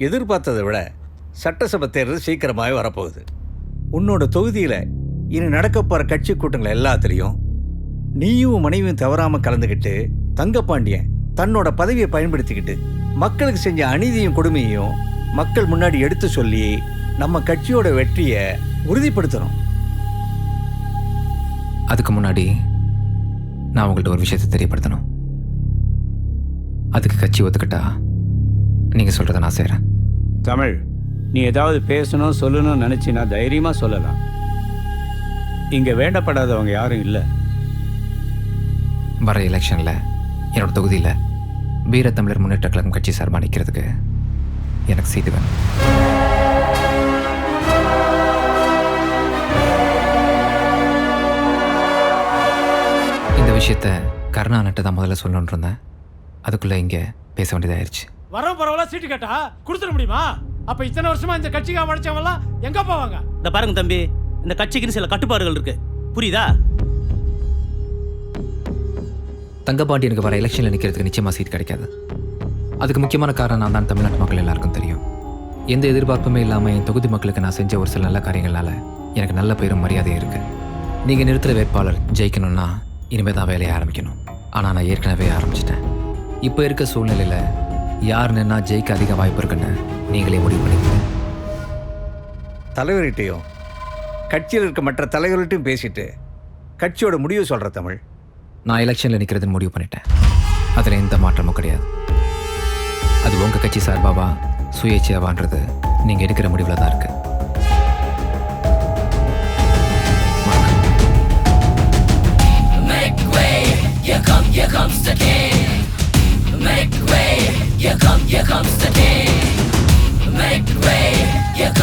எதிர்பார்த்ததை விட சட்டசபை தேர்தல் சீக்கிரமாகவே வரப்போகுது. உன்னோட தொகுதியில் இனி நடக்க போகிற கட்சி கூட்டங்கள் எல்லாத்துலேயும் நீயும் மனைவியும் தவறாமல் கலந்துக்கிட்டு தங்கப்பாண்டியன் தன்னோட பதவியை பயன்படுத்திக்கிட்டு மக்களுக்கு செஞ்ச அநீதியும் கொடுமையும் மக்கள் முன்னாடி எடுத்து சொல்லி நம்ம கட்சியோட வெற்றியை உறுதிப்படுத்தணும். அதுக்கு முன்னாடி நான் உங்கள்கிட்ட ஒரு விஷயத்தை தெரியப்படுத்தணும். அதுக்கு கட்சி ஒத்துக்கிட்டா நீங்கள் சொல்கிறத நான் செய்கிறேன். தமிழ், நீ ஏதாவது பேசணும் சொல்லணும்னு நினச்சின்னா தைரியமாக சொல்லலாம். இங்கே வேண்டப்படாதவங்க யாரும் இல்லை. வர எலெக்ஷனில் என்னோட தொகுதியில் வீரத்தமிழர் முன்னேற்ற கழகம் கட்சி சார்பாக நிற்கிறதுக்கு எனக்கு சீட்டு வேணும். இந்த விஷயத்த கருணாநிட்ட தான் முதல்ல சொல்லணுன்னு இருந்தேன். அதுக்குள்ளே இங்கே பேச வேண்டியதாயிருச்சு. வரோம் பரவாயில்ல, சீட்டு கேட்டா கொடுத்துட முடியுமா? அப்ப இத்தனை வருஷமா இந்த கட்சிக்காக படிச்சவங்கலாம் எங்க போவாங்க? இந்த பாருங்க தம்பி, இந்த கட்சிக்குன்னு சில கட்டுப்பாடுகள் இருக்கு, புரியுதா? தங்கப்பாண்டியனுக்கு வர எலெக்ஷனில் நிற்கிறதுக்கு நிச்சயமாக சீட் கிடைக்காது. அதுக்கு முக்கியமான காரணம் நான் தான் தமிழ்நாட்டு மக்கள் எல்லாருக்கும் தெரியும். எந்த எதிர்பார்ப்புமே இல்லாமல் என் தொகுதி மக்களுக்கு நான் செஞ்ச ஒரு சில நல்ல காரியங்களால் எனக்கு நல்ல பேரும் மரியாதையும் இருக்குது. நீங்கள் நிறுத்துகிற வேட்பாளர் ஜெயிக்கணும்னா இனிமேல் தான் வேலையை ஆரம்பிக்கணும். ஆனால் நான் ஏற்கனவே ஆரம்பிச்சிட்டேன். இப்போ இருக்க சூழ்நிலையில் யார் நின்னா ஜெயிக்க அதிக வாய்ப்பு இருக்குன்னு நீங்களே முடிவு பண்ணிக்கணும். தலைவர்கிட்டையும் கட்சியில் இருக்க மற்ற தலைவர்கள்ட்டையும் பேசிட்டு கட்சியோட முடிவு சொல்கிற தமிழ். நான் எலெக்ஷனில் நிற்கிறதுன்னு முடிவு பண்ணிட்டேன். அதில் எந்த மாற்றமும் கிடையாது. அது உங்கள் கட்சி சார்பாவா சுயேட்சையாவான்றது நீங்கள் எடுக்கிற முடிவில் தான் இருக்குது. Here comes the king. Make way. Here comes the king. Make way. Here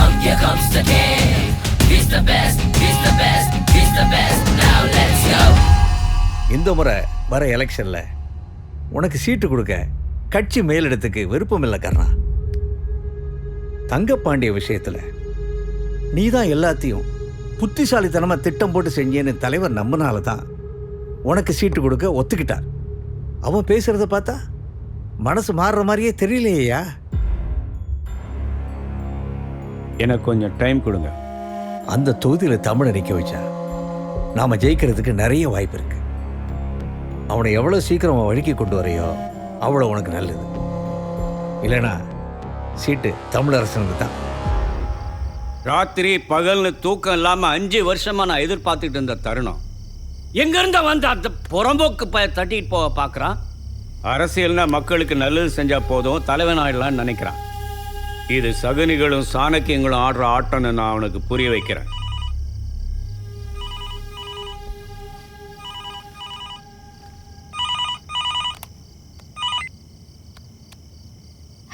comes the king. He's the best. He's the best. He's the best. Now let's go. இந்த முறை வர எலெக்ஷனில் உனக்கு சீட்டு கொடுக்க கட்சி மேலிடத்துக்கு விருப்பம் இல்லை கர்ணா. தங்கப்பாண்டிய விஷயத்தில் நீ தான் எல்லாத்தையும் புத்திசாலித்தனமாக திட்டம் போட்டு செஞ்சேன்னு தலைவர் நம்பினால தான் உனக்கு சீட்டு கொடுக்க ஒத்துக்கிட்டார். அவன் பேசுகிறத பார்த்தா மனசு மாறுற மாதிரியே தெரியலையா? எனக்கு கொஞ்சம் டைம் கொடுங்க. அந்த தொகுதியில் தமிழை நிற்க வச்சா நாம் ஜெயிக்கிறதுக்கு நிறைய வாய்ப்பு இருக்கு. அவனை எவ்வளோ சீக்கிரம் வழிக்கு கொண்டு வரையோ அவ்வளோ உனக்கு நல்லது. இல்லைனா சீட்டு தமிழரசனுக்கு தான். ராத்திரி பகல்னு தூக்கம் இல்லாமல் 5 வருஷமாக நான் எதிர்பார்த்துட்டு இருந்த தருணம் எங்கேருந்தா வந்து அந்த புறம்போக்கு தட்டிட்டு போக பார்க்குறான். அரசியல்னா மக்களுக்கு நல்லது செஞ்சால் போதும், தலைவன் ஆயிடலான்னு நினைக்கிறான். இது சகுனிகளும் சாணக்கியங்களும் ஆடுற ஆட்டம்னு நான் அவனுக்கு புரிய வைக்கிறேன்.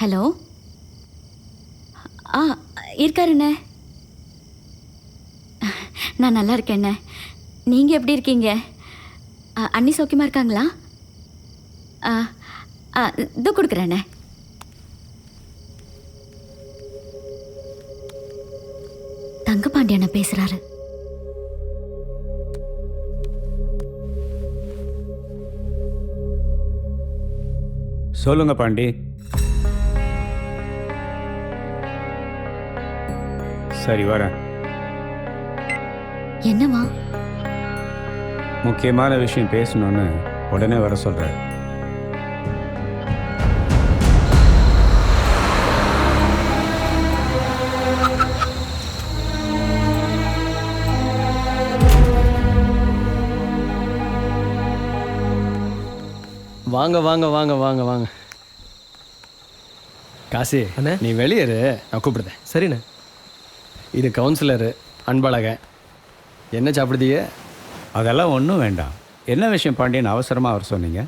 ஹலோ. இருக்காருண்ணே. நான் நல்லா இருக்கேண்ணே. நீங்கள் எப்படி இருக்கீங்க? அண்ணி சௌக்கியமாக இருக்காங்களா? இதோ கொடுக்குறேண்ணே. தங்கப்பாண்டியண்ணா பேசுகிறாரு. சொல்லுங்க பாண்டி. சரி வரேன். என்னவா? முக்கியமான விஷயம் பேசணும்னு உடனே வர சொல்றாரு. வாங்க வாங்க வாங்க வாங்க வாங்க. காசி அண்ணே, நீ வெளியேறு, நான் கூப்பிடுதேன். சரிண்ணே. இது கவுன்சிலரு அன்பழகன். என்ன சாப்பிடுதீங்க? அதெல்லாம் ஒன்றும் வேண்டாம். என்ன விஷயம் பாண்டியன் அவசரமாக அவர் சொன்னீங்க?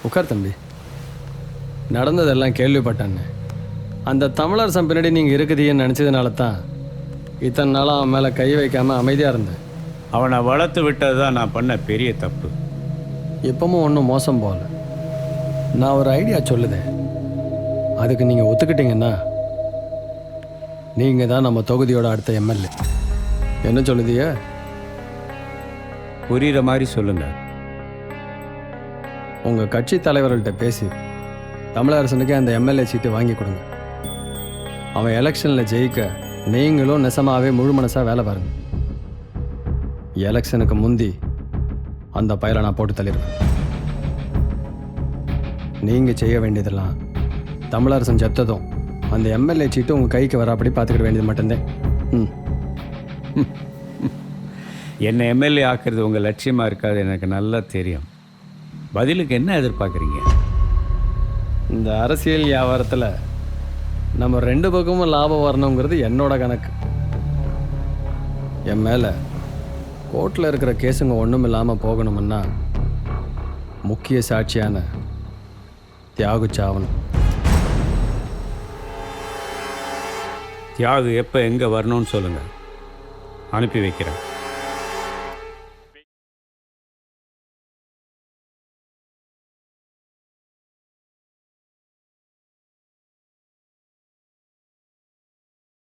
உட்கார் தம்பி. நடந்ததெல்லாம் கேள்விப்பட்டான்னு அந்த தமிழரசன் பின்னாடி நீங்கள் இருக்குதீன்னு நினச்சதுனால தான் இத்தனை நாளாக அவன் மேலே கை வைக்காமல் அமைதியாக இருந்தேன். அவனை வளர்த்து விட்டது தான் நான் பண்ண பெரிய தப்பு. எப்பவும் ஒன்றும் மோசம் போகல. நான் ஒரு ஐடியா சொல்லுதேன், அதுக்கு நீங்கள் ஒத்துக்கிட்டீங்கன்னா நீங்கள் தான் நம்ம தொகுதியோட அடுத்த எம்எல்ஏ. என்ன சொல்லுதிய? புரிகிற மாதிரி சொல்லுங்க. உங்கள் கட்சி தலைவர்கள்ட்ட பேசி தமிழரசனுக்கு அந்த எம்எல்ஏ சீட்டு வாங்கி கொடுங்க. அவன் எலெக்ஷனில் ஜெயிக்க நீங்களும் நெசமாவே முழு மனசாக வேலை பாருங்க. எலெக்ஷனுக்கு முந்தி அந்த பயிரை நான் போட்டு தள்ளிடுவேன். நீங்கள் செய்ய வேண்டியதெல்லாம் தமிழரசன் செத்ததும் அந்த எம்எல்ஏ சீட்டு உங்கள் கைக்கு வராப்படி பார்த்துக்கிட வேண்டியது மட்டும்தான். ம். என்னை எம்எல்ஏ ஆக்குறது உங்கள் லட்சியமாக இருக்காது எனக்கு நல்லா தெரியும். பதிலுக்கு என்ன எதிர்பார்க்குறீங்க? இந்த அரசியல் வியாபாரத்தில் நம்ம 2 பக்கமும் லாபம் வரணுங்கிறது என்னோட கணக்கு. என் மேலே கோர்ட்டில் இருக்கிற கேஸுங்க ஒன்றும் இல்லாமல் போகணுமுன்னா முக்கிய சாட்சியான தியாகு சாவணும். தியாகு எப்போ எங்கே வரணும்னு சொல்லுங்கள், அனுப்பி வைக்கிறேன்.